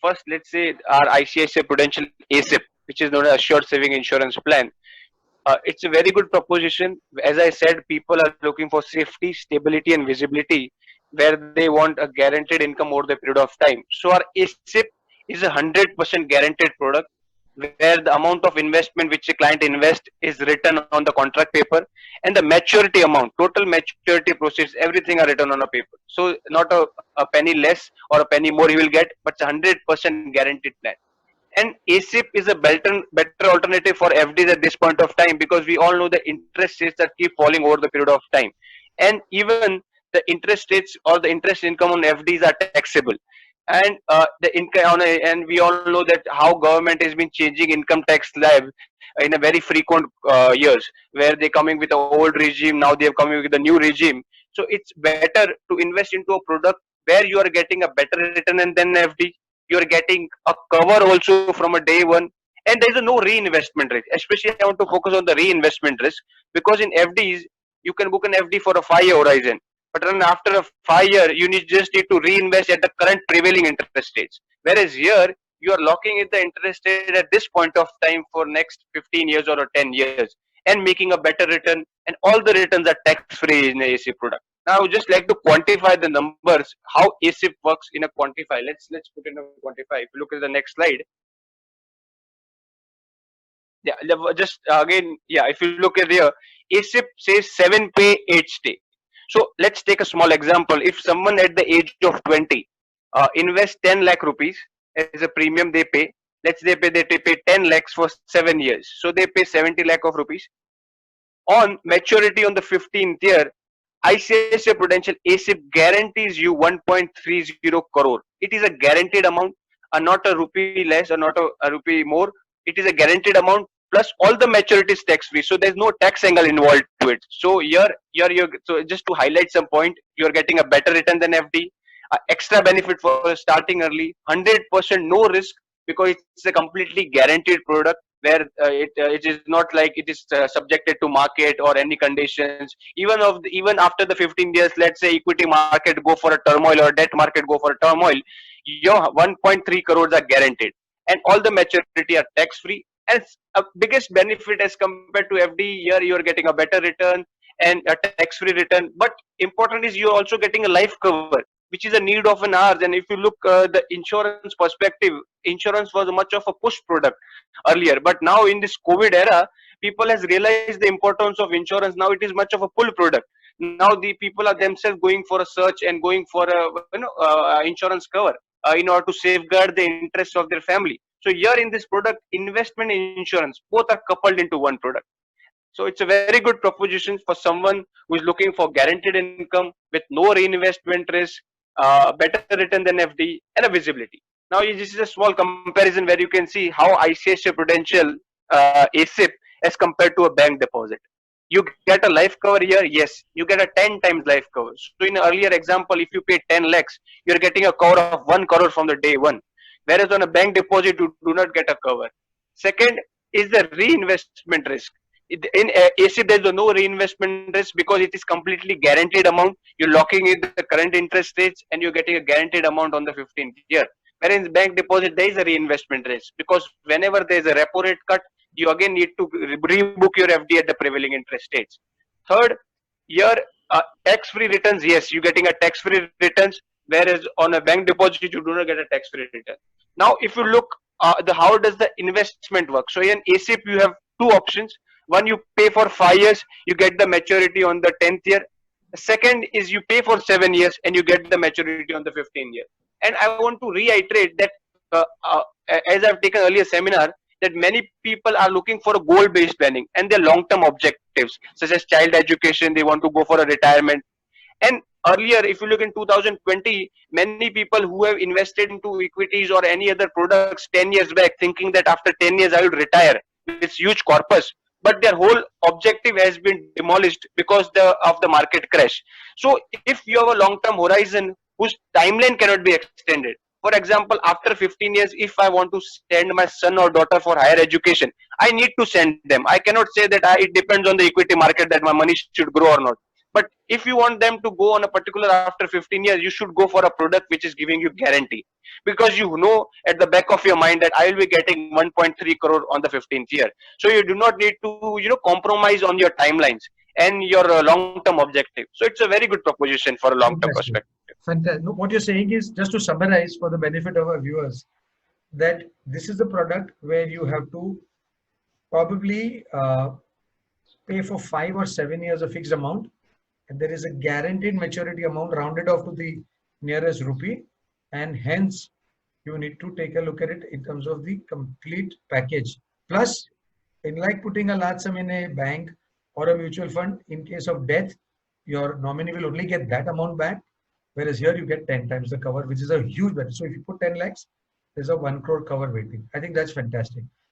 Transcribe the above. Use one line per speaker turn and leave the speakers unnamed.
first, let's say our ICICI Prudential ASIP, which is known as Assured Saving Insurance Plan. It's a very good proposition. As I said, people are looking for safety, stability, and visibility, where they want a guaranteed income over the period of time. So our ASIP is a 100% guaranteed product, where the amount of investment which a client invests is written on the contract paper, and the maturity amount, total maturity proceeds, everything are written on a paper. So not a penny less or a penny more you will get, but it's a 100% guaranteed plan. And ASIP is a better alternative for FDs at this point of time, because we all know the interest rates that keep falling over the period of time. And even the interest rates or the interest income on FDs are taxable. And the income on and we all know that how government has been changing income tax slab in a very frequent years, where they're coming with the old regime, now they're coming with the new regime. So it's better to invest into a product where you are getting a better return than FD. You're getting a cover also from a day one, and there's a no reinvestment risk. Especially I want to focus on the reinvestment risk, because in FDs you can book an FD for a 5 year horizon, but then after a 5 year you just need to reinvest at the current prevailing interest rates. Whereas here you are locking in the interest rate at this point of time for next 15 years or 10 years, and making a better return, and all the returns are tax free in the ASIP product. Now I would just like to quantify the numbers, how ASIP works in a quantify. Let's put in a quantify. If you look at the next slide, yeah, just again, yeah, if you look at here, ASIP says 7 pay 8 stay. So let's take a small example. If someone at the age of 20 invest 10 lakh rupees as a premium they pay, they pay 10 lakhs for 7 years, so they pay 70 lakh of rupees. On maturity on the 15th year, ICICI Prudential ASIP guarantees you 1.30 crore. It is a guaranteed amount, not a rupee less or not a rupee more. It is a guaranteed amount, plus all the maturity is tax free. So there's no tax angle involved to it. So you're so just to highlight some point, you're getting a better return than FD, extra benefit for starting early, 100% no risk, because it's a completely guaranteed product, where it is not like it is subjected to market or any conditions. Even after the 15 years, let's say equity market go for a turmoil or debt market go for a turmoil, your 1.3 crores are guaranteed, and all the maturity are tax free. And a biggest benefit as compared to FD, here you are getting a better return and a tax free return. But important is you're also getting a life cover, which is a need of an hour. And if you look the insurance perspective, insurance was much of a push product earlier, but now in this COVID era, people has realized the importance of insurance. Now it is much of a pull product. Now the people are themselves going for a search and going for a insurance cover in order to safeguard the interests of their family. So here in this product, investment and insurance both are coupled into one product. So it's a very good proposition for someone who is looking for guaranteed income with no reinvestment risk, better return than FD, and a visibility. Now this is a small comparison where you can see how ICICI Prudential ASIP as compared to a bank deposit. You get a life cover here, yes, you get a 10 times life cover. So in an earlier example, if you pay 10 lakhs, you're getting a cover of 1 crore from the day one. Whereas on a bank deposit, you do not get a cover. Second is the reinvestment risk. In ASIP, there's no reinvestment risk, because it is completely guaranteed amount. You're locking in the current interest rates, and you're getting a guaranteed amount on the 15th year. Whereas in bank deposit, there is a reinvestment risk, because whenever there's a repo rate cut, you again need to rebook your FD at the prevailing interest rates. Third, your tax-free returns, yes, you're getting a tax-free returns, whereas on a bank deposit, you do not get a tax-free return. Now, if you look, how does the investment work? So in ASIP, you have two options. One, you pay for 5 years, you get the maturity on the 10th year. Second is you pay for 7 years and you get the maturity on the 15th year. And I want to reiterate that, uh, uh, as I've taken earlier seminar, that many people are looking for a goal-based planning and their long-term objectives, such as child education. They want to go for a retirement. And earlier, if you look in 2020, many people who have invested into equities or any other products 10 years back, thinking that after 10 years I will retire with this huge corpus, but their whole objective has been demolished because of the market crash. So if you have a long-term horizon whose timeline cannot be extended, for example, after 15 years, if I want to send my son or daughter for higher education, I need to send them. I cannot say that it depends on the equity market that my money should grow or not. But if you want them to go on a particular after 15 years, you should go for a product which is giving you guarantee, because you know at the back of your mind that I will be getting 1.3 crore on the 15th year. So you do not need to compromise on your timelines and your long term objective. So it's a very good proposition for a long term
Fantastic.
perspective.
Fantastic. No, what you're saying is, just to summarize for the benefit of our viewers, that this is the product where you have to probably pay for 5 or 7 years a fixed amount, and there is a guaranteed maturity amount rounded off to the nearest rupee, and hence you need to take a look at it in terms of the complete package. Plus, in like putting a large sum in a bank or a mutual fund, in case of death, your nominee will only get that amount back, whereas here you get 10 times the cover, which is a huge benefit. So if you put 10 lakhs, there's a 1 crore cover waiting. I think that's fantastic.